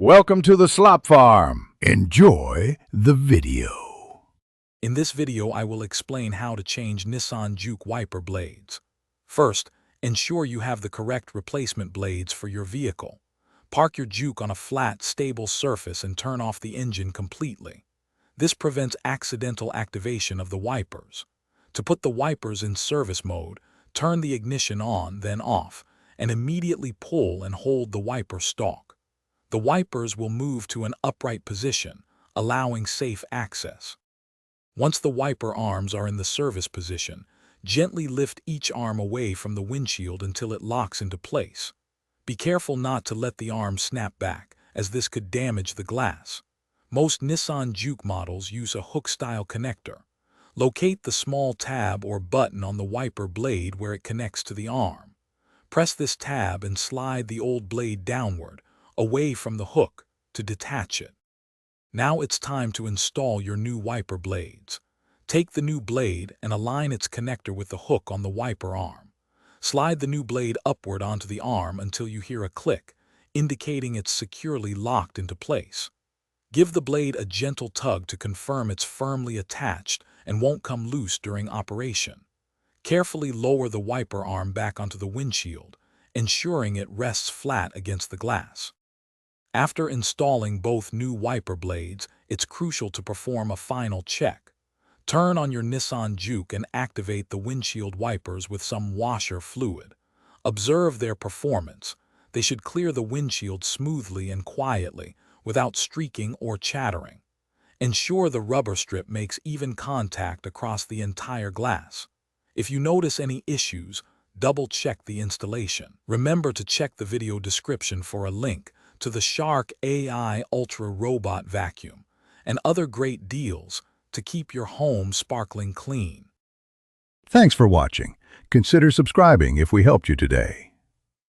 Welcome to the Slop Farm. Enjoy the video. In this video, I will explain how to change Nissan Juke wiper blades. First, ensure you have the correct replacement blades for your vehicle. Park your Juke on a flat, stable surface and turn off the engine completely. This prevents accidental activation of the wipers. To put the wipers in service mode, turn the ignition on, then off, and immediately pull and hold the wiper stalk. The wipers will move to an upright position, allowing safe access. Once the wiper arms are in the service position, gently lift each arm away from the windshield until it locks into place. Be careful not to let the arm snap back, as this could damage the glass. Most Nissan Juke models use a hook-style connector. Locate the small tab or button on the wiper blade where it connects to the arm. Press this tab and slide the old blade downward, away from the hook, to detach it. Now it's time to install your new wiper blades. Take the new blade and align its connector with the hook on the wiper arm. Slide the new blade upward onto the arm until you hear a click, indicating it's securely locked into place. Give the blade a gentle tug to confirm it's firmly attached and won't come loose during operation. Carefully lower the wiper arm back onto the windshield, ensuring it rests flat against the glass. After installing both new wiper blades, it's crucial to perform a final check. Turn on your Nissan Juke and activate the windshield wipers with some washer fluid. Observe their performance. They should clear the windshield smoothly and quietly, without streaking or chattering. Ensure the rubber strip makes even contact across the entire glass. If you notice any issues, double-check the installation. Remember to check the video description for a link to the Shark AI Ultra Robot Vacuum and other great deals to keep your home sparkling clean. Thanks for watching. Consider subscribing if we helped you today.